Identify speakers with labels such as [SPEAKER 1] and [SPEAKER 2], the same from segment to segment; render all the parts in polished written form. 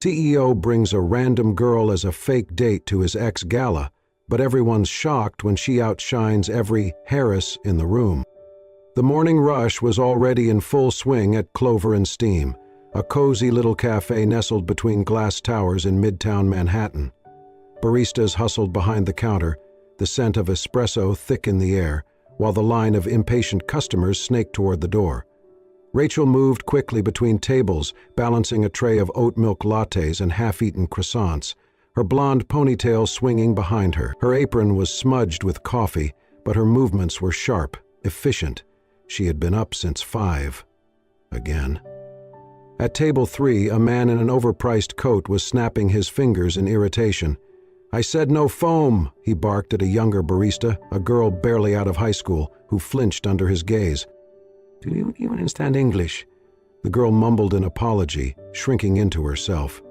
[SPEAKER 1] CEO brings a random girl as a fake date to his ex-gala, but everyone's shocked when she outshines every Harris in the room. The morning rush was already in full swing at Clover and Steam, a cozy little cafe nestled between glass towers in midtown Manhattan. Baristas hustled behind the counter, the scent of espresso thick in the air, while the line of impatient customers snaked toward the door. Rachel moved quickly between tables, balancing a tray of oat milk lattes and half-eaten croissants, her blonde ponytail swinging behind her. Her apron was smudged with coffee, but her movements were sharp, efficient. She had been up since 5. Again. At table 3, a man in an overpriced coat was snapping his fingers in irritation. "I said no foam," he barked at a younger barista, a girl barely out of high school, who flinched under his gaze. "Do you even understand English?" The girl mumbled an apology, shrinking into herself.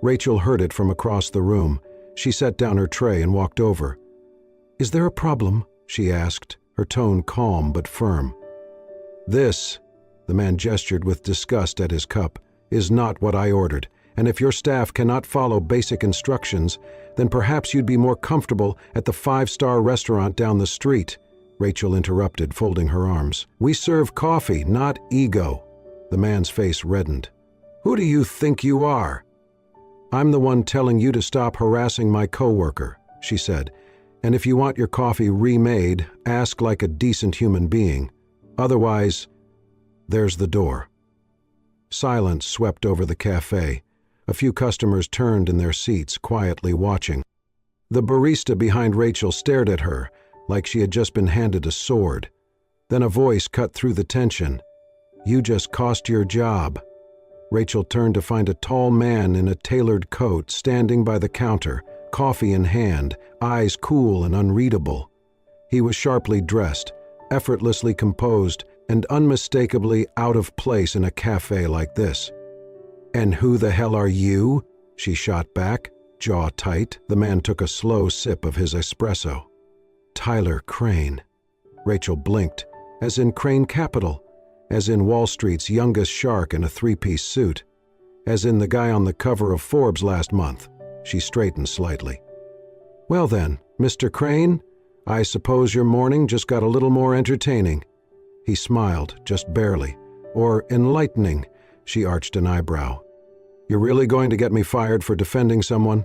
[SPEAKER 1] Rachel heard it from across the room. She set down her tray and walked over. "Is there a problem?" she asked, her tone calm but firm. "This," the man gestured with disgust at his cup, "is not what I ordered, and if your staff cannot follow basic instructions, then perhaps you'd be more comfortable at the 5-star restaurant down the street," Rachel interrupted, folding her arms. "We serve coffee, not ego." The man's face reddened. "Who do you think you are?" "I'm the one telling you to stop harassing my coworker," she said, "and if you want your coffee remade, ask like a decent human being. Otherwise, there's the door." Silence swept over the cafe. A few customers turned in their seats, quietly watching. The barista behind Rachel stared at her, like she had just been handed a sword. Then a voice cut through the tension. "You just cost your job." Rachel turned to find a tall man in a tailored coat standing by the counter, coffee in hand, eyes cool and unreadable. He was sharply dressed, effortlessly composed, and unmistakably out of place in a cafe like this. "And who the hell are you?" she shot back, jaw tight. The man took a slow sip of his espresso. "Tyler Crane." Rachel blinked, as in Crane Capital, as in Wall Street's youngest shark in a 3-piece suit, as in the guy on the cover of Forbes last month. She straightened slightly. "Well then, Mr. Crane, I suppose your morning just got a little more entertaining." He smiled, just barely. "Or enlightening," she arched an eyebrow. "You're really going to get me fired for defending someone?"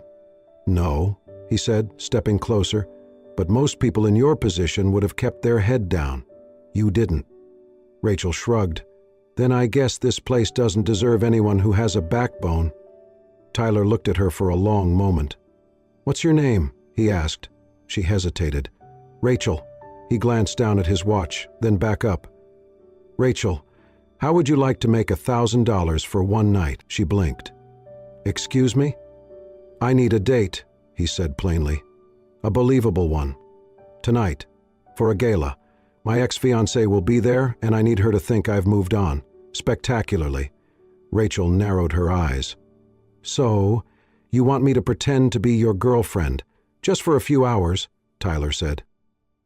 [SPEAKER 1] "No," he said, stepping closer, "but most people in your position would have kept their head down. You didn't." Rachel shrugged. "Then I guess this place doesn't deserve anyone who has a backbone." Tyler looked at her for a long moment. "What's your name?" he asked. She hesitated. "Rachel." He glanced down at his watch, then back up. "Rachel, how would you like to make $1,000 for one night?" She blinked. "Excuse me?" "I need a date," he said plainly. "A believable one. Tonight, for a gala. My ex-fiancée will be there, and I need her to think I've moved on. Spectacularly." Rachel narrowed her eyes. "So, you want me to pretend to be your girlfriend, just for a few hours," Tyler said.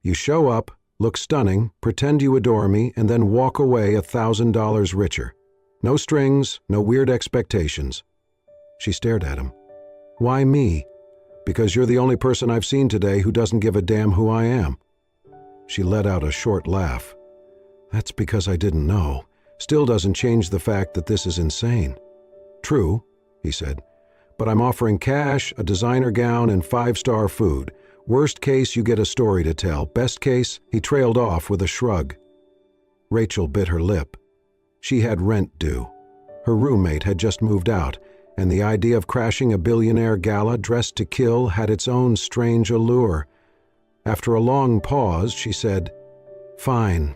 [SPEAKER 1] "You show up, look stunning, pretend you adore me, and then walk away $1,000 richer. No strings, no weird expectations." She stared at him. "Why me?" "Because you're the only person I've seen today who doesn't give a damn who I am." She let out a short laugh. "That's because I didn't know. Still doesn't change the fact that this is insane." "True," he said, "but I'm offering cash, a designer gown, and 5-star food. Worst case, you get a story to tell. Best case," he trailed off with a shrug. Rachel bit her lip. She had rent due. Her roommate had just moved out, and the idea of crashing a billionaire gala dressed to kill had its own strange allure. After a long pause, she said, "Fine,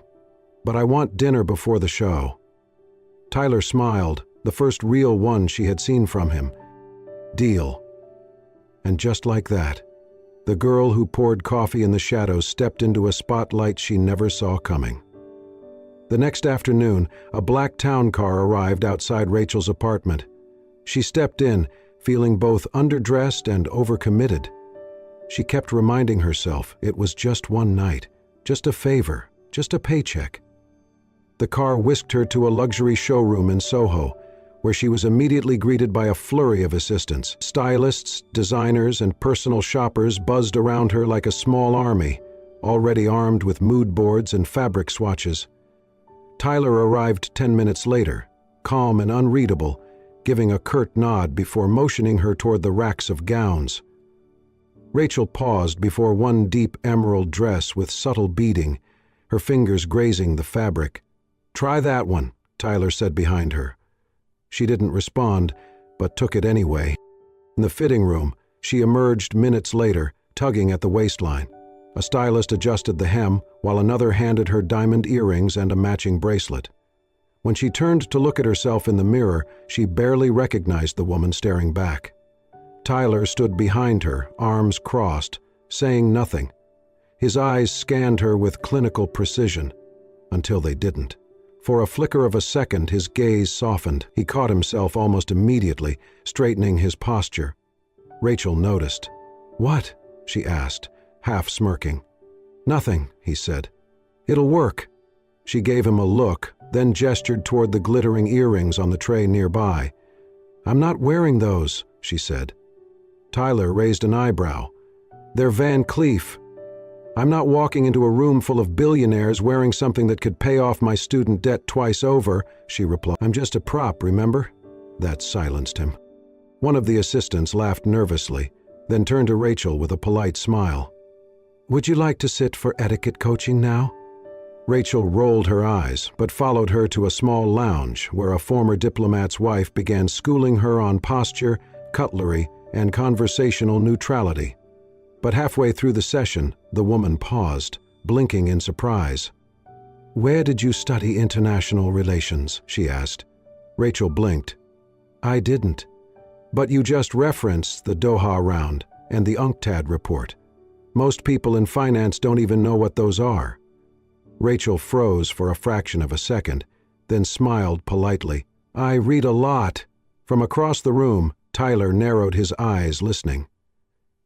[SPEAKER 1] but I want dinner before the show." Tyler smiled, the first real one she had seen from him. "Deal." And just like that, the girl who poured coffee in the shadows stepped into a spotlight she never saw coming. The next afternoon, a black town car arrived outside Rachel's apartment. She stepped in, feeling both underdressed and overcommitted. She kept reminding herself it was just one night, just a favor, just a paycheck. The car whisked her to a luxury showroom in Soho, where she was immediately greeted by a flurry of assistants. Stylists, designers, and personal shoppers buzzed around her like a small army, already armed with mood boards and fabric swatches. Tyler arrived 10 minutes later, calm and unreadable, giving a curt nod before motioning her toward the racks of gowns. Rachel paused before one deep emerald dress with subtle beading, her fingers grazing the fabric. "Try that one," Tyler said behind her. She didn't respond, but took it anyway. In the fitting room, she emerged minutes later, tugging at the waistline. A stylist adjusted the hem, while another handed her diamond earrings and a matching bracelet. When she turned to look at herself in the mirror, she barely recognized the woman staring back. Tyler stood behind her, arms crossed, saying nothing. His eyes scanned her with clinical precision, until they didn't. For a flicker of a second, his gaze softened. He caught himself almost immediately, straightening his posture. Rachel noticed. "What?" she asked, half smirking. "Nothing," he said. "It'll work." She gave him a look, then gestured toward the glittering earrings on the tray nearby. "I'm not wearing those," she said. Tyler raised an eyebrow. "They're Van Cleef. I'm not walking into a room full of billionaires wearing something that could pay off my student debt twice over," she replied. "I'm just a prop, remember?" That silenced him. One of the assistants laughed nervously, then turned to Rachel with a polite smile. "Would you like to sit for etiquette coaching now?" Rachel rolled her eyes, but followed her to a small lounge where a former diplomat's wife began schooling her on posture, cutlery, and conversational neutrality. But halfway through the session, the woman paused, blinking in surprise. "Where did you study international relations?" she asked. Rachel blinked. "I didn't. But you just referenced the Doha Round and the UNCTAD report. Most people in finance don't even know what those are." Rachel froze for a fraction of a second, then smiled politely. "I read a lot." From across the room, Tyler narrowed his eyes, listening.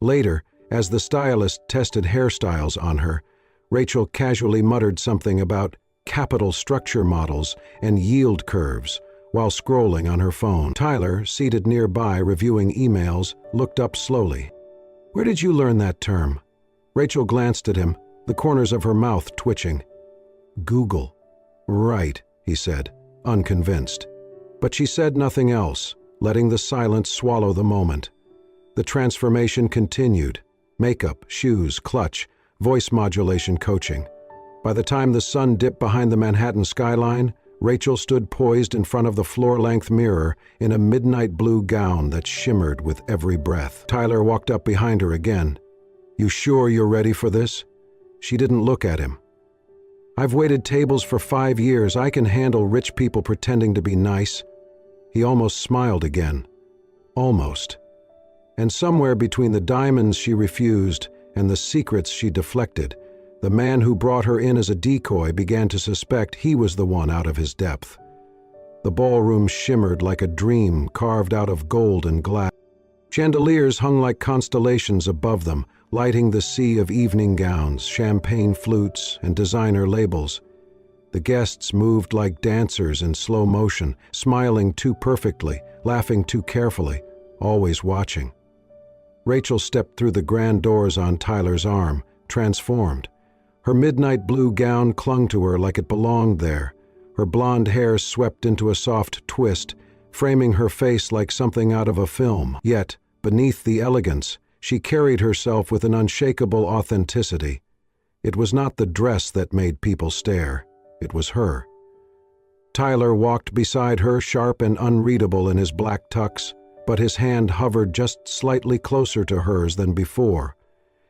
[SPEAKER 1] Later, as the stylist tested hairstyles on her, Rachel casually muttered something about capital structure models and yield curves while scrolling on her phone. Tyler, seated nearby reviewing emails, looked up slowly. "Where did you learn that term?" Rachel glanced at him, the corners of her mouth twitching. "Google." "Right," he said, unconvinced. But she said nothing else, letting the silence swallow the moment. The transformation continued. Makeup, shoes, clutch, voice modulation coaching. By the time the sun dipped behind the Manhattan skyline, Rachel stood poised in front of the floor-length mirror in a midnight blue gown that shimmered with every breath. Tyler walked up behind her again. "You sure you're ready for this?" She didn't look at him. "I've waited tables for 5 years. I can handle rich people pretending to be nice." He almost smiled again. Almost. And somewhere between the diamonds she refused and the secrets she deflected, the man who brought her in as a decoy began to suspect he was the one out of his depth. The ballroom shimmered like a dream carved out of gold and glass. Chandeliers hung like constellations above them, lighting the sea of evening gowns, champagne flutes, and designer labels. The guests moved like dancers in slow motion, smiling too perfectly, laughing too carefully, always watching. Rachel stepped through the grand doors on Tyler's arm, transformed. Her midnight blue gown clung to her like it belonged there. Her blonde hair swept into a soft twist, framing her face like something out of a film. Yet, beneath the elegance, she carried herself with an unshakable authenticity. It was not the dress that made people stare. It was her. Tyler walked beside her, sharp and unreadable in his black tux, but his hand hovered just slightly closer to hers than before.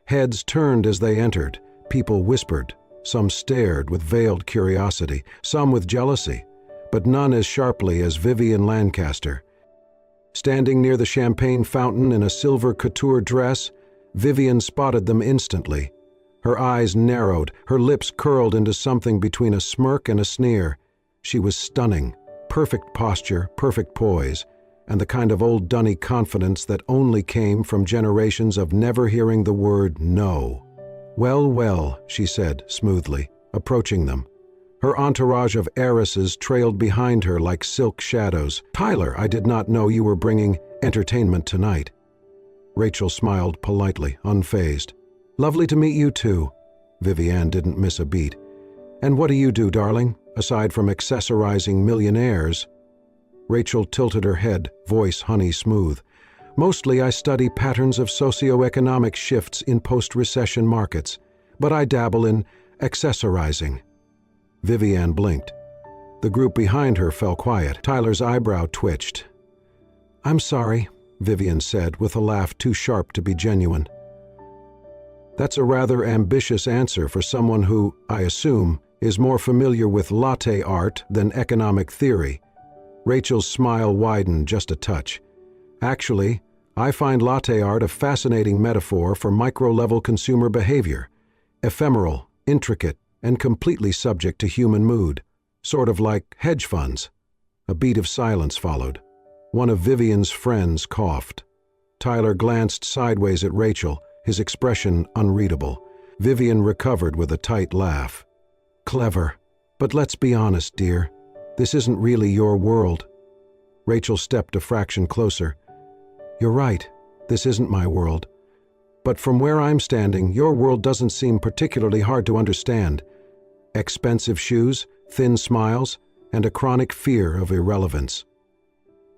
[SPEAKER 1] Heads turned as they entered. People whispered. Some stared with veiled curiosity, some with jealousy, but none as sharply as Vivian Lancaster. Standing near the champagne fountain in a silver couture dress, Vivian spotted them instantly. Her eyes narrowed, her lips curled into something between a smirk and a sneer. She was stunning. Perfect posture, perfect poise, and the kind of old dunny confidence that only came from generations of never hearing the word no. "Well, well," she said smoothly, approaching them. Her entourage of heiresses trailed behind her like silk shadows. "Tyler, I did not know you were bringing entertainment tonight." Rachel smiled politely, unfazed. "Lovely to meet you too." Vivian didn't miss a beat. "And what do you do, darling, aside from accessorizing millionaires?" Rachel tilted her head, voice honey smooth. "Mostly I study patterns of socioeconomic shifts in post-recession markets, but I dabble in accessorizing." Vivian blinked. The group behind her fell quiet. Tyler's eyebrow twitched. "I'm sorry," Vivian said with a laugh too sharp to be genuine. "That's a rather ambitious answer for someone who, I assume, is more familiar with latte art than economic theory." Rachel's smile widened just a touch. "Actually, I find latte art a fascinating metaphor for micro-level consumer behavior. Ephemeral, intricate, and completely subject to human mood. Sort of like hedge funds." A beat of silence followed. One of Vivian's friends coughed. Tyler glanced sideways at Rachel, his expression unreadable. Vivian recovered with a tight laugh. "Clever. But let's be honest, dear. This isn't really your world." Rachel stepped a fraction closer. "You're right. This isn't my world. But from where I'm standing, your world doesn't seem particularly hard to understand. Expensive shoes, thin smiles, and a chronic fear of irrelevance."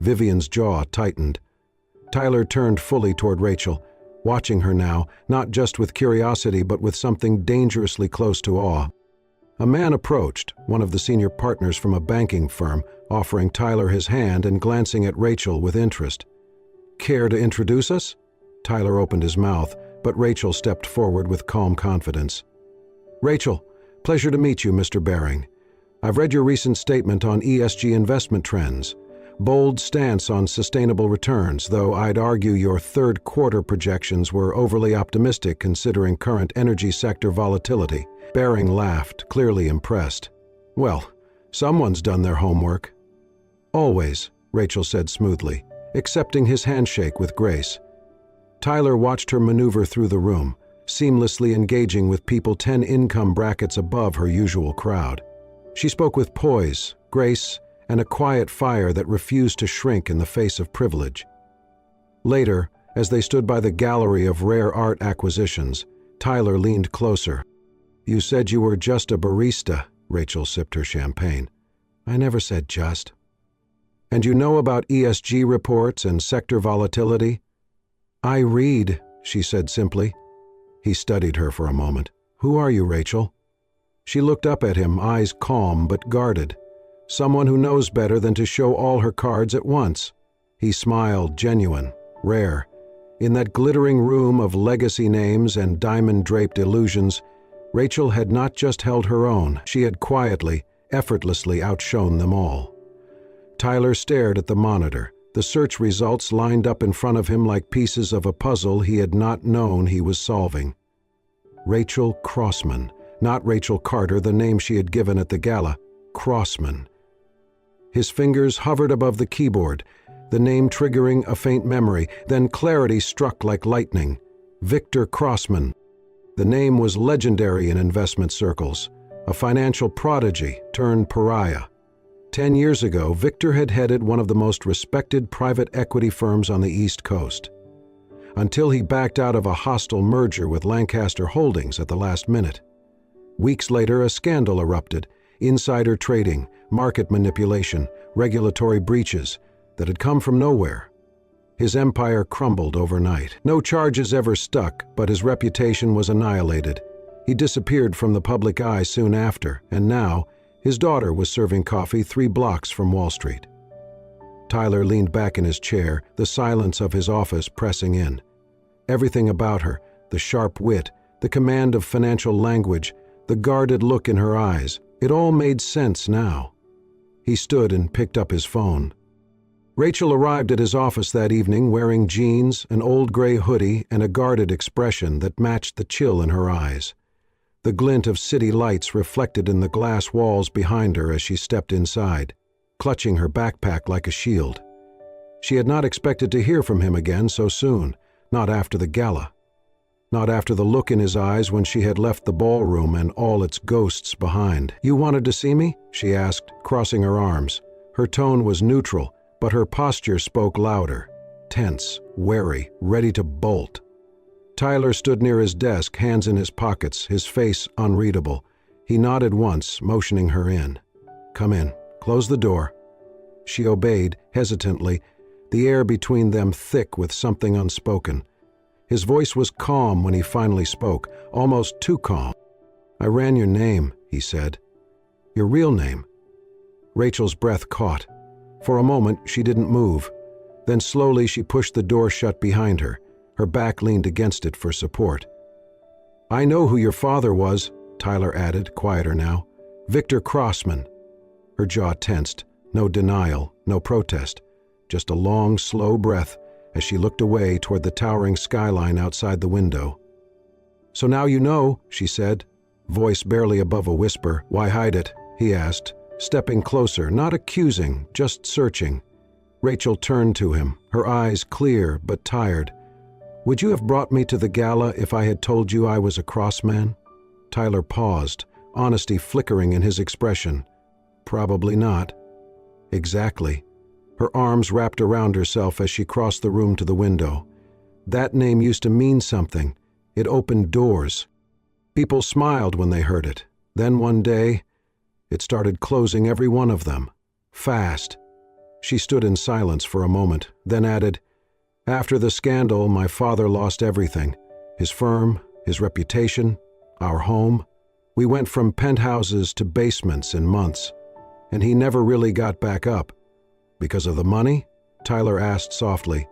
[SPEAKER 1] Vivian's jaw tightened. Tyler turned fully toward Rachel, watching her now, not just with curiosity but with something dangerously close to awe. A man approached, one of the senior partners from a banking firm, offering Tyler his hand and glancing at Rachel with interest. "Care to introduce us?" Tyler opened his mouth, but Rachel stepped forward with calm confidence. "Rachel, pleasure to meet you, Mr. Baring. I've read your recent statement on ESG investment trends. Bold stance on sustainable returns, though I'd argue your third quarter projections were overly optimistic considering current energy sector volatility." Baring laughed, clearly impressed. "Well, someone's done their homework." "Always," Rachel said smoothly, accepting his handshake with grace. Tyler watched her maneuver through the room, seamlessly engaging with people 10 income brackets above her usual crowd. She spoke with poise, grace, and a quiet fire that refused to shrink in the face of privilege. Later, as they stood by the gallery of rare art acquisitions, Tyler leaned closer. "You said you were just a barista," Rachel sipped her champagne. "I never said just." "And you know about ESG reports and sector volatility?" "I read," she said simply. He studied her for a moment. "Who are you, Rachel?" She looked up at him, eyes calm but guarded. Someone who knows better than to show all her cards at once. He smiled, genuine, rare. In that glittering room of legacy names and diamond-draped illusions, Rachel had not just held her own, she had quietly, effortlessly outshone them all. Tyler stared at the monitor, the search results lined up in front of him like pieces of a puzzle he had not known he was solving. Rachel Crossman, not Rachel Carter, the name she had given at the gala. Crossman. His fingers hovered above the keyboard, the name triggering a faint memory, then clarity struck like lightning. Victor Crossman. The name was legendary in investment circles, a financial prodigy turned pariah. 10 years ago, Victor had headed one of the most respected private equity firms on the East Coast, until he backed out of a hostile merger with Lancaster Holdings at the last minute. Weeks later, a scandal erupted, insider trading, market manipulation, regulatory breaches that had come from nowhere. His empire crumbled overnight. No charges ever stuck, but his reputation was annihilated. He disappeared from the public eye soon after, and now, his daughter was serving coffee 3 blocks from Wall Street. Tyler leaned back in his chair, the silence of his office pressing in. Everything about her, the sharp wit, the command of financial language, the guarded look in her eyes, it all made sense now. He stood and picked up his phone. Rachel arrived at his office that evening wearing jeans, an old gray hoodie, and a guarded expression that matched the chill in her eyes. The glint of city lights reflected in the glass walls behind her as she stepped inside, clutching her backpack like a shield. She had not expected to hear from him again so soon, not after the gala. not after the look in his eyes when she had left the ballroom and all its ghosts behind. "You wanted to see me?" she asked, crossing her arms. Her tone was neutral, but her posture spoke louder. Tense, wary, ready to bolt. Tyler stood near his desk, hands in his pockets, his face unreadable. He nodded once, motioning her in. "Come in. Close the door." She obeyed, hesitantly, the air between them thick with something unspoken. His voice was calm when he finally spoke, almost too calm. "I ran your name," he said. "Your real name." Rachel's breath caught. For a moment, she didn't move. Then slowly she pushed the door shut behind her. Her back leaned against it for support. "I know who your father was," Tyler added, quieter now. "Victor Crossman." Her jaw tensed. No denial, no protest. Just a long, slow breath as she looked away toward the towering skyline outside the window. "So now you know," she said, voice barely above a whisper. "Why hide it?" he asked, stepping closer, not accusing, just searching. Rachel turned to him, her eyes clear but tired. "Would you have brought me to the gala if I had told you I was a crossman?" Tyler paused, honesty flickering in his expression. "Probably not." "Exactly." Her arms wrapped around herself as she crossed the room to the window. That name used to mean something. It opened doors. People smiled when they heard it. Then one day, it started closing every one of them. Fast. She stood in silence for a moment, then added, "After the scandal, my father lost everything. His firm, his reputation, our home. We went from penthouses to basements in months. And he never really got back up." "Because of the money?" Tyler asked softly.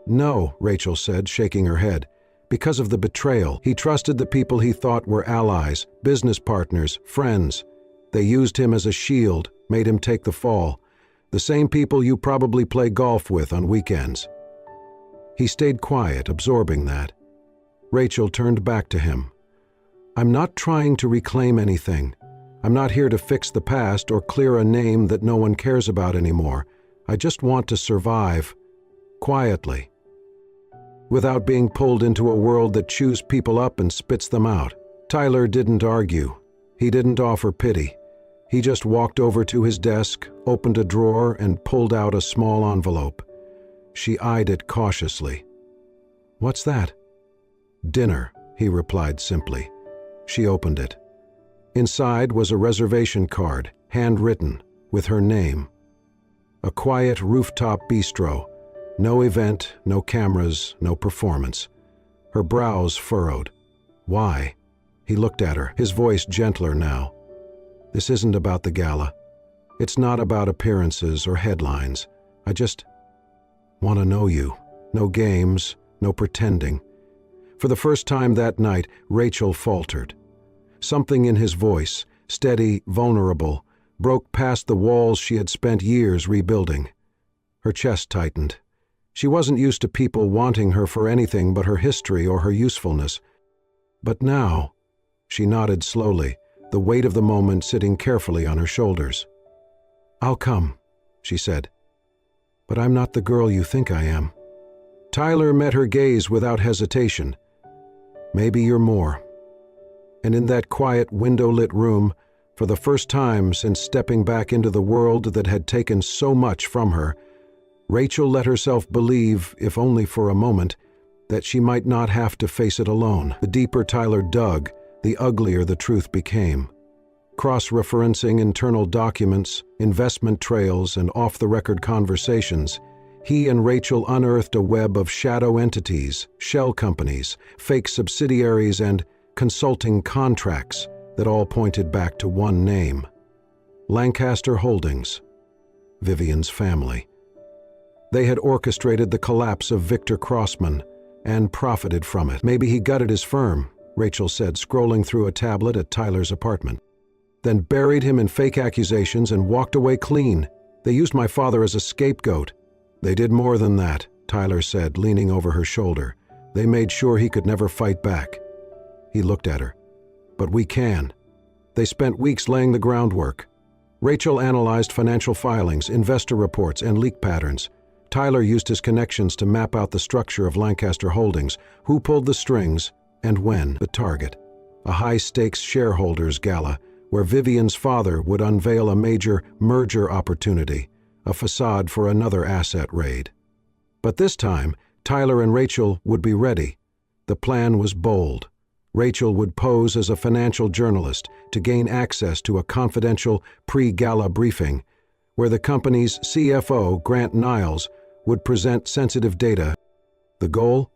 [SPEAKER 1] "No," Rachel said, shaking her head. "Because of the betrayal. He trusted the people he thought were allies, business partners, friends. They used him as a shield, made him take the fall. The same people you probably play golf with on weekends." He stayed quiet, absorbing that. Rachel turned back to him. "I'm not trying to reclaim anything. I'm not here to fix the past or clear a name that no one cares about anymore. I just want to survive, quietly, without being pulled into a world that chews people up and spits them out." Tyler didn't argue. He didn't offer pity. He just walked over to his desk, opened a drawer, and pulled out a small envelope. She eyed it cautiously. "What's that?" "Dinner," he replied simply. She opened it. Inside was a reservation card, handwritten, with her name. A quiet rooftop bistro. No event, no cameras, no performance. Her brows furrowed. "Why?" He looked at her, his voice gentler now. "This isn't about the gala. It's not about appearances or headlines. I just want to know you. No games, no pretending." For the first time that night, Rachel faltered. Something in his voice, steady, vulnerable, broke past the walls she had spent years rebuilding. Her chest tightened. She wasn't used to people wanting her for anything but her history or her usefulness. But now, she nodded slowly, the weight of the moment sitting carefully on her shoulders. "I'll come," she said. "But I'm not the girl you think I am." Tyler met her gaze without hesitation. "Maybe you're more." And in that quiet, window-lit room, for the first time since stepping back into the world that had taken so much from her, Rachel let herself believe, if only for a moment, that she might not have to face it alone. The deeper Tyler dug, the uglier the truth became. Cross-referencing internal documents, investment trails, and off-the-record conversations, he and Rachel unearthed a web of shadow entities, shell companies, fake subsidiaries, and consulting contracts that all pointed back to one name: Lancaster Holdings, Vivian's family. They had orchestrated the collapse of Victor Crossman and profited from it. "Maybe he gutted his firm," Rachel said, scrolling through a tablet at Tyler's apartment. "Then buried him in fake accusations and walked away clean. They used my father as a scapegoat." "They did more than that," Tyler said, leaning over her shoulder. "They made sure he could never fight back." He looked at her. "But we can." They spent weeks laying the groundwork. Rachel analyzed financial filings, investor reports, and leak patterns. Tyler used his connections to map out the structure of Lancaster Holdings, who pulled the strings, And when? The target. A high-stakes shareholders gala where Vivian's father would unveil a major merger opportunity, a facade for another asset raid. But this time, Tyler and Rachel would be ready. The plan was bold. Rachel would pose as a financial journalist to gain access to a confidential pre-gala briefing where the company's CFO, Grant Niles, would present sensitive data. The goal?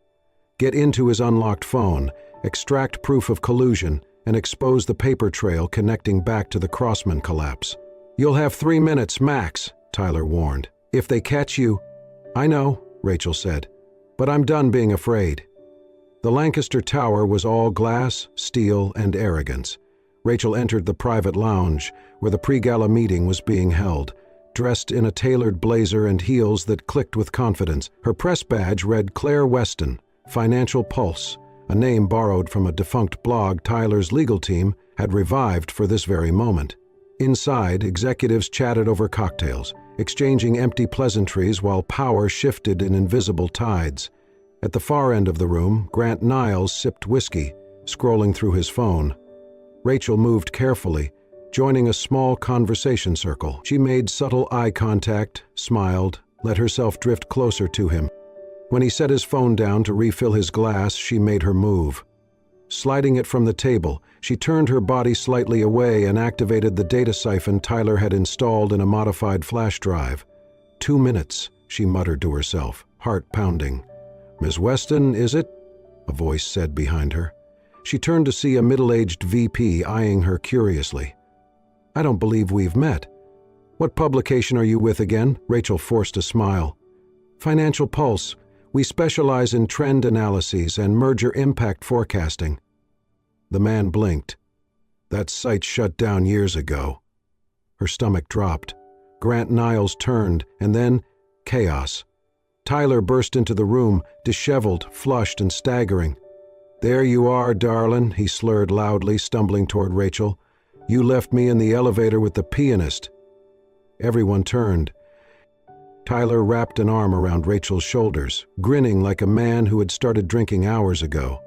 [SPEAKER 1] Get into his unlocked phone, extract proof of collusion, and expose the paper trail connecting back to the Crossman collapse. "You'll have 3 minutes max," Tyler warned. "If they catch you—" "I know," Rachel said, "but I'm done being afraid." The Lancaster Tower was all glass, steel, and arrogance. Rachel entered the private lounge where the pre-gala meeting was being held, dressed in a tailored blazer and heels that clicked with confidence. Her press badge read Claire Weston, Financial Pulse, a name borrowed from a defunct blog Tyler's legal team had revived for this very moment. Inside, executives chatted over cocktails, exchanging empty pleasantries while power shifted in invisible tides. At the far end of the room, Grant Niles sipped whiskey, scrolling through his phone. Rachel moved carefully, joining a small conversation circle. She made subtle eye contact, smiled, let herself drift closer to him. When he set his phone down to refill his glass, she made her move. Sliding it from the table, she turned her body slightly away and activated the data siphon Tyler had installed in a modified flash drive. 2 minutes, she muttered to herself, heart pounding. "Miss Weston, is it?" a voice said behind her. She turned to see a middle-aged VP eyeing her curiously. "I don't believe we've met. What publication are you with again?" Rachel forced a smile. "Financial Pulse. We specialize in trend analyses and merger impact forecasting." The man blinked. "That site shut down years ago." Her stomach dropped. Grant Niles turned, and then chaos. Tyler burst into the room, disheveled, flushed, and staggering. "There you are, darlin'," he slurred loudly, stumbling toward Rachel. "You left me in the elevator with the pianist." Everyone turned. Tyler wrapped an arm around Rachel's shoulders, grinning like a man who had started drinking hours ago.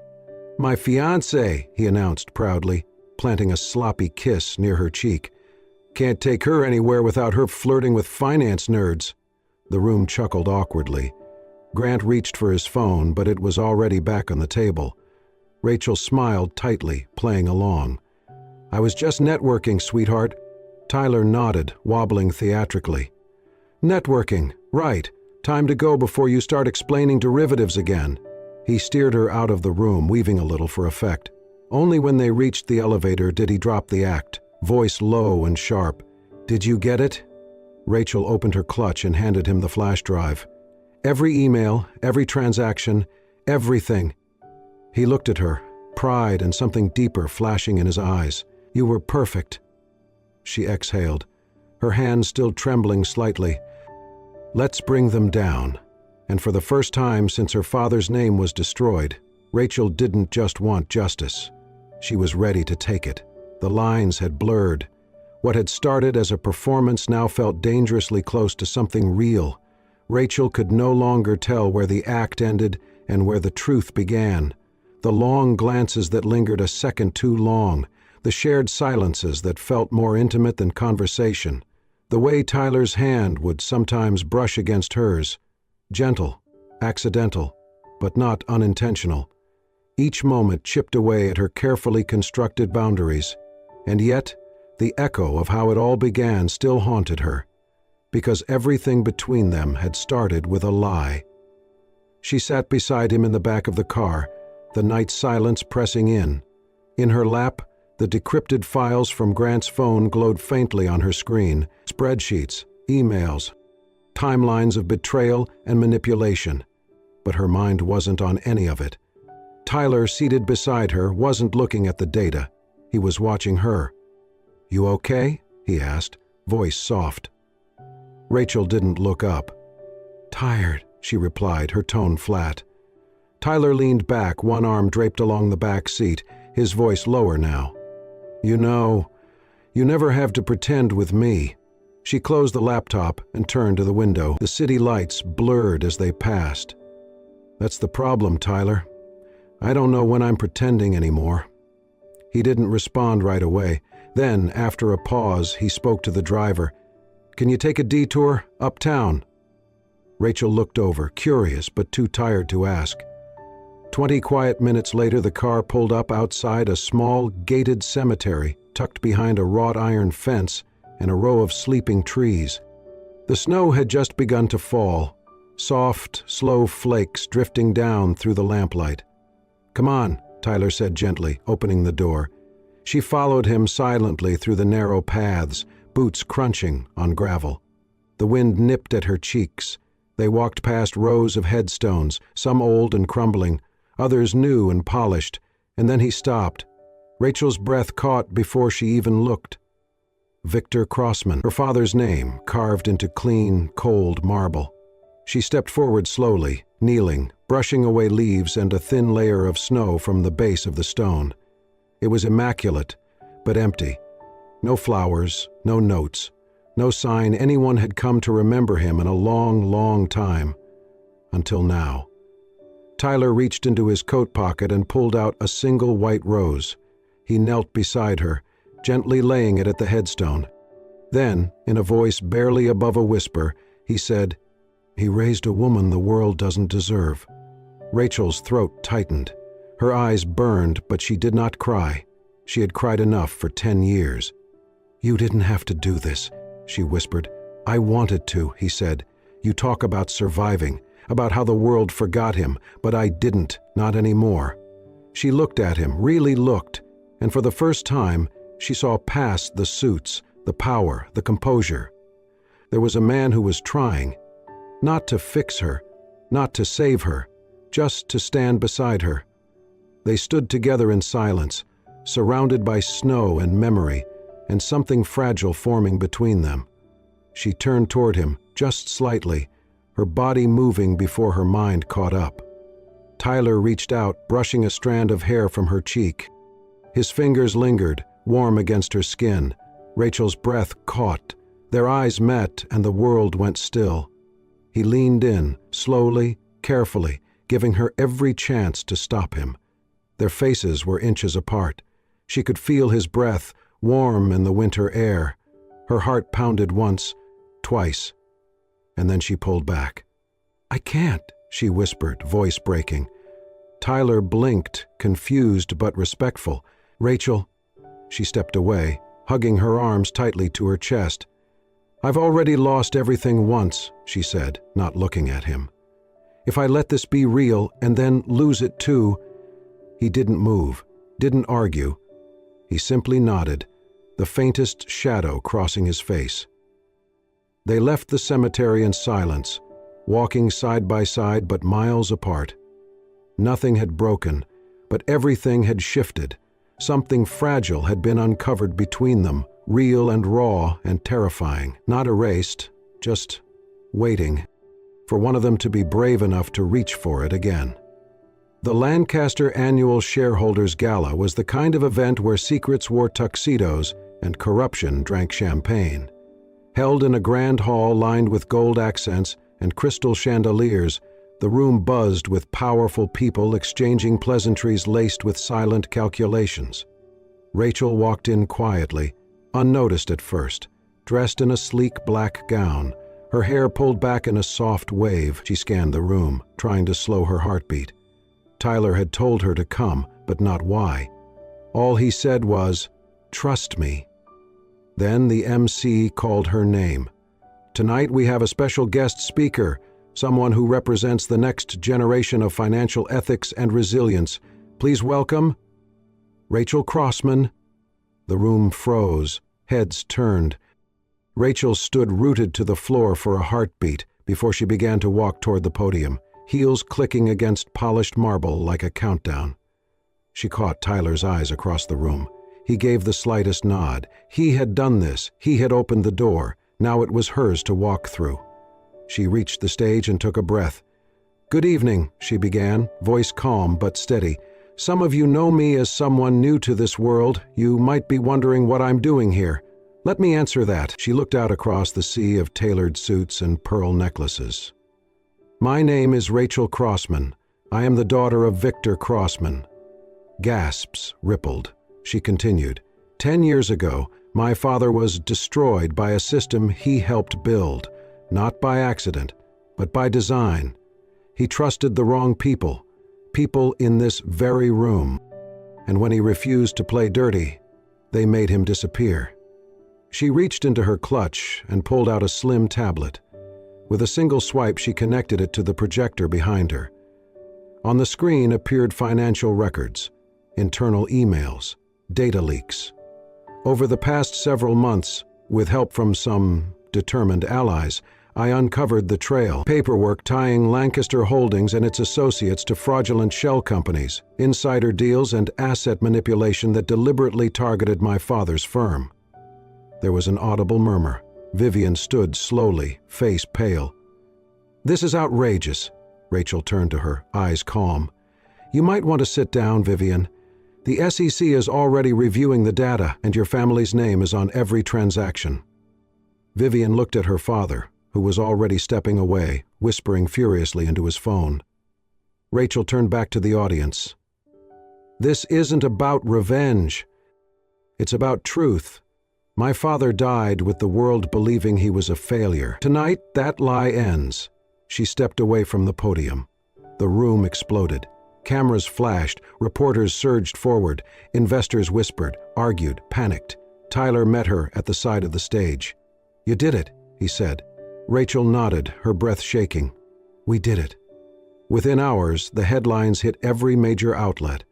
[SPEAKER 1] "My fiancée," he announced proudly, planting a sloppy kiss near her cheek. "Can't take her anywhere without her flirting with finance nerds." The room chuckled awkwardly. Grant reached for his phone, but it was already back on the table. Rachel smiled tightly, playing along. "I was just networking, sweetheart." Tyler nodded, wobbling theatrically. "Networking, right. Time to go before you start explaining derivatives again." He steered her out of the room, weaving a little for effect. Only when they reached the elevator did he drop the act, voice low and sharp. "Did you get it?" Rachel opened her clutch and handed him the flash drive. "Every email, every transaction, everything." He looked at her, pride and something deeper flashing in his eyes. "You were perfect." She exhaled, her hand still trembling slightly. "Let's bring them down." And for the first time since her father's name was destroyed, Rachel didn't just want justice. She was ready to take it. The lines had blurred. What had started as a performance now felt dangerously close to something real. Rachel could no longer tell where the act ended and where the truth began. The long glances that lingered a second too long, the shared silences that felt more intimate than conversation, the way Tyler's hand would sometimes brush against hers, gentle, accidental, but not unintentional. Each moment chipped away at her carefully constructed boundaries, and yet the echo of how it all began still haunted her, because everything between them had started with a lie. She sat beside him in the back of the car, the night silence pressing in. In her lap, the decrypted files from Grant's phone glowed faintly on her screen, spreadsheets, emails, timelines of betrayal and manipulation. But her mind wasn't on any of it. Tyler, seated beside her, wasn't looking at the data. He was watching her. "You okay?" he asked, voice soft. Rachel didn't look up. "Tired," she replied, her tone flat. Tyler leaned back, one arm draped along the back seat, his voice lower now. "You know, you never have to pretend with me." She closed the laptop and turned to the window. The city lights blurred as they passed. "That's the problem, Tyler. I don't know when I'm pretending anymore." He didn't respond right away. Then, after a pause, he spoke to the driver. "Can you take a detour uptown?" Rachel looked over, curious but too tired to ask. 20 quiet minutes later, the car pulled up outside a small, gated cemetery tucked behind a wrought iron fence and a row of sleeping trees. The snow had just begun to fall, soft, slow flakes drifting down through the lamplight. "Come on," Tyler said gently, opening the door. She followed him silently through the narrow paths, boots crunching on gravel. The wind nipped at her cheeks. They walked past rows of headstones, some old and crumbling, others new and polished, and then he stopped. Rachel's breath caught before she even looked. Victor Crossman, her father's name, carved into clean, cold marble. She stepped forward slowly, kneeling, brushing away leaves and a thin layer of snow from the base of the stone. It was immaculate, but empty. No flowers, no notes, no sign anyone had come to remember him in a long, long time. Until now. Tyler reached into his coat pocket and pulled out a single white rose. He knelt beside her, gently laying it at the headstone. Then, in a voice barely above a whisper, he said, "He raised a woman the world doesn't deserve." Rachel's throat tightened. Her eyes burned, but she did not cry. She had cried enough for 10 years. "You didn't have to do this," she whispered. "I wanted to," he said. "You talk about surviving, about how the world forgot him, but I didn't, not anymore." She looked at him, really looked, and for the first time, she saw past the suits, the power, the composure. There was a man who was trying, not to fix her, not to save her, just to stand beside her. They stood together in silence, surrounded by snow and memory, and something fragile forming between them. She turned toward him, just slightly, her body moving before her mind caught up. Tyler reached out, brushing a strand of hair from her cheek. His fingers lingered, warm against her skin. Rachel's breath caught. Their eyes met, and the world went still. He leaned in, slowly, carefully, giving her every chance to stop him. Their faces were inches apart. She could feel his breath, warm in the winter air. Her heart pounded once, twice, and then she pulled back. "I can't," she whispered, voice breaking. Tyler blinked, confused but respectful. "Rachel." She stepped away, hugging her arms tightly to her chest. "I've already lost everything once," she said, not looking at him. "If I let this be real and then lose it too—" He didn't move, didn't argue. He simply nodded, the faintest shadow crossing his face. They left the cemetery in silence, walking side by side but miles apart. Nothing had broken, but everything had shifted. Something fragile had been uncovered between them, real and raw and terrifying, not erased, just waiting for one of them to be brave enough to reach for it again. The Lancaster Annual Shareholders Gala was the kind of event where secrets wore tuxedos and corruption drank champagne. Held in a grand hall lined with gold accents and crystal chandeliers, the room buzzed with powerful people exchanging pleasantries laced with silent calculations. Rachel walked in quietly, unnoticed at first, dressed in a sleek black gown, her hair pulled back in a soft wave. She scanned the room, trying to slow her heartbeat. Tyler had told her to come, but not why. All he said was, "Trust me." Then the MC called her name. "Tonight we have a special guest speaker, someone who represents the next generation of financial ethics and resilience. Please welcome Rachel Crossman." The room froze, heads turned. Rachel stood rooted to the floor for a heartbeat before she began to walk toward the podium, heels clicking against polished marble like a countdown. She caught Tyler's eyes across the room. He gave the slightest nod. He had done this. He had opened the door. Now it was hers to walk through. She reached the stage and took a breath. "Good evening," she began, voice calm but steady. "Some of you know me as someone new to this world. You might be wondering what I'm doing here. Let me answer that." She looked out across the sea of tailored suits and pearl necklaces. "My name is Rachel Crossman. I am the daughter of Victor Crossman." Gasps rippled. She continued, 10 years ago, my father was destroyed by a system he helped build, not by accident, but by design. He trusted the wrong people, people in this very room. And when he refused to play dirty, they made him disappear." She reached into her clutch and pulled out a slim tablet. With a single swipe, she connected it to the projector behind her. On the screen appeared financial records, internal emails, data leaks. Over the past several months, with help from some determined allies, I uncovered the trail, paperwork tying Lancaster Holdings and its associates to fraudulent shell companies, insider deals, and asset manipulation that deliberately targeted my father's firm. There was an audible murmur. Vivian stood slowly, face pale. "This is outrageous." Rachel turned to her, eyes calm. "You might want to sit down, Vivian. The SEC is already reviewing the data, and your family's name is on every transaction." Vivian looked at her father, who was already stepping away, whispering furiously into his phone. Rachel turned back to the audience. "This isn't about revenge. It's about truth. My father died with the world believing he was a failure. Tonight, that lie ends." She stepped away from the podium. The room exploded. Cameras flashed, reporters surged forward, investors whispered, argued, panicked. Tyler met her at the side of the stage. "You did it," he said. Rachel nodded, her breath shaking. "We did it." Within hours, the headlines hit every major outlet.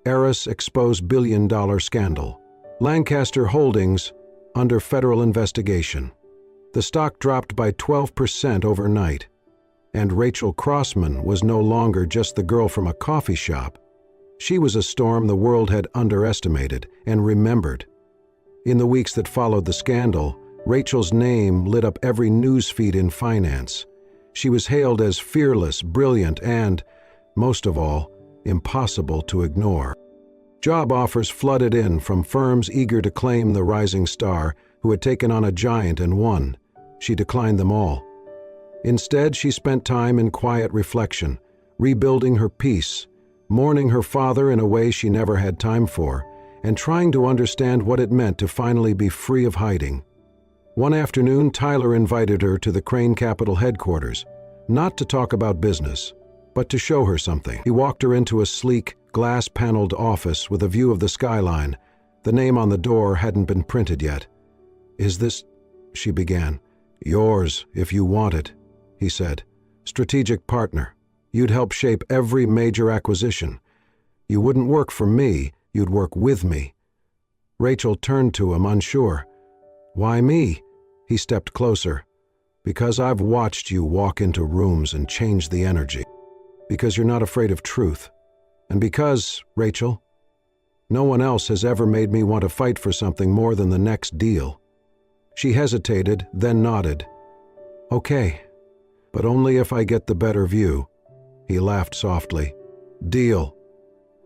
[SPEAKER 1] Heiress exposed billion-dollar scandal. Lancaster Holdings under federal investigation. The stock dropped by 12% overnight. And Rachel Crossman was no longer just the girl from a coffee shop. She was a storm the world had underestimated and remembered. In the weeks that followed the scandal, Rachel's name lit up every newsfeed in finance. She was hailed as fearless, brilliant, and, most of all, impossible to ignore. Job offers flooded in from firms eager to claim the rising star who had taken on a giant and won. She declined them all. Instead, she spent time in quiet reflection, rebuilding her peace, mourning her father in a way she never had time for, and trying to understand what it meant to finally be free of hiding. One afternoon, Tyler invited her to the Crane Capital headquarters, not to talk about business, but to show her something. He walked her into a sleek, glass-paneled office with a view of the skyline. The name on the door hadn't been printed yet. "Is this—" she began. "Yours, if you want it," he said. "Strategic partner. You'd help shape every major acquisition. You wouldn't work for me, you'd work with me." Rachel turned to him, unsure. "Why me?" He stepped closer. "Because I've watched you walk into rooms and change the energy. Because you're not afraid of truth. And because, Rachel, no one else has ever made me want to fight for something more than the next deal." She hesitated, then nodded. "Okay, but only if I get the better view." He laughed softly. "Deal."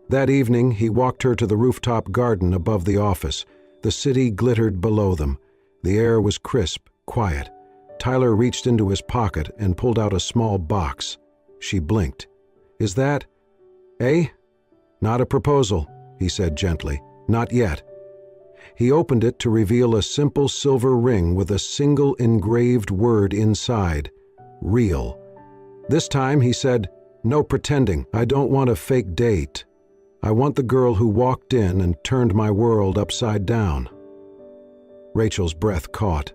[SPEAKER 1] That evening, he walked her to the rooftop garden above the office. The city glittered below them. The air was crisp, quiet. Tyler reached into his pocket and pulled out a small box. She blinked. "Is that—" "Eh?" "Not a proposal," he said gently. "Not yet." He opened it to reveal a simple silver ring with a single engraved word inside. Real. This time he said, "No pretending. I don't want a fake date. I want the girl who walked in and turned my world upside down." Rachel's breath caught.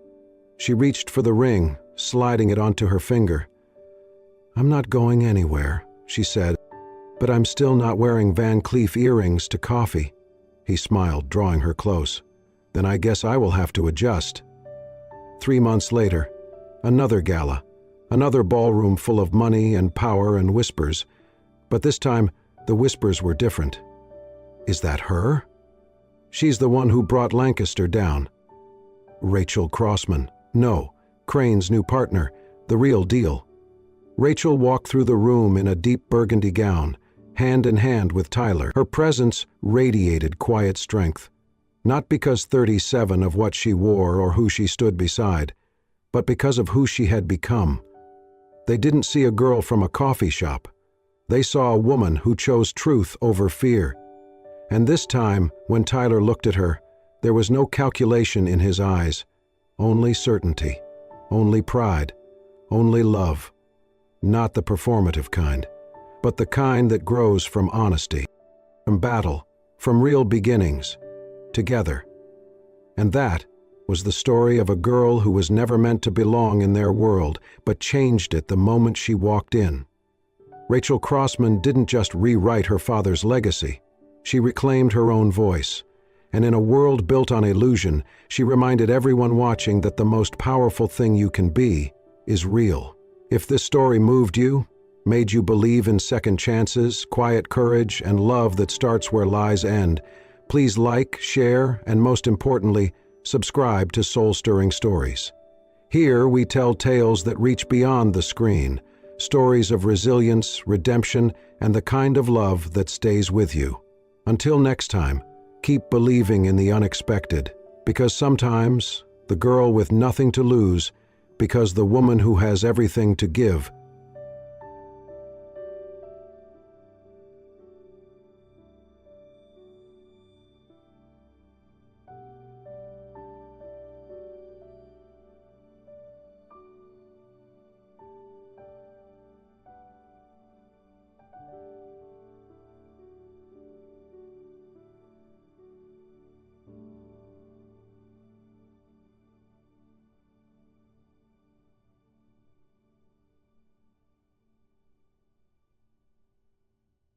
[SPEAKER 1] She reached for the ring, sliding it onto her finger. "I'm not going anywhere," she said, "but I'm still not wearing Van Cleef earrings to coffee." He smiled, drawing her close. "Then I guess I will have to adjust." 3 months later, another gala, another ballroom full of money and power and whispers. But this time, the whispers were different. "Is that her? She's the one who brought Lancaster down." Rachel Crossman. No, Crane's new partner, the real deal. Rachel walked through the room in a deep burgundy gown, hand in hand with Tyler. Her presence radiated quiet strength. Not because 37 of what she wore or who she stood beside, but because of who she had become. They didn't see a girl from a coffee shop. They saw a woman who chose truth over fear. And this time, when Tyler looked at her, there was no calculation in his eyes, only certainty, only pride, only love. Not the performative kind, but the kind that grows from honesty, from battle, from real beginnings, together. And that was the story of a girl who was never meant to belong in their world, but changed it the moment she walked in. Rachel Crossman didn't just rewrite her father's legacy, she reclaimed her own voice. And in a world built on illusion, she reminded everyone watching that the most powerful thing you can be is real. If this story moved you, made you believe in second chances, quiet courage, and love that starts where lies end, please like, share, and most importantly, subscribe to Soul Stirring Stories. Here we tell tales that reach beyond the screen, stories of resilience, redemption, and the kind of love that stays with you. Until next time, keep believing in the unexpected, because sometimes the girl with nothing to lose, because the woman who has everything to give,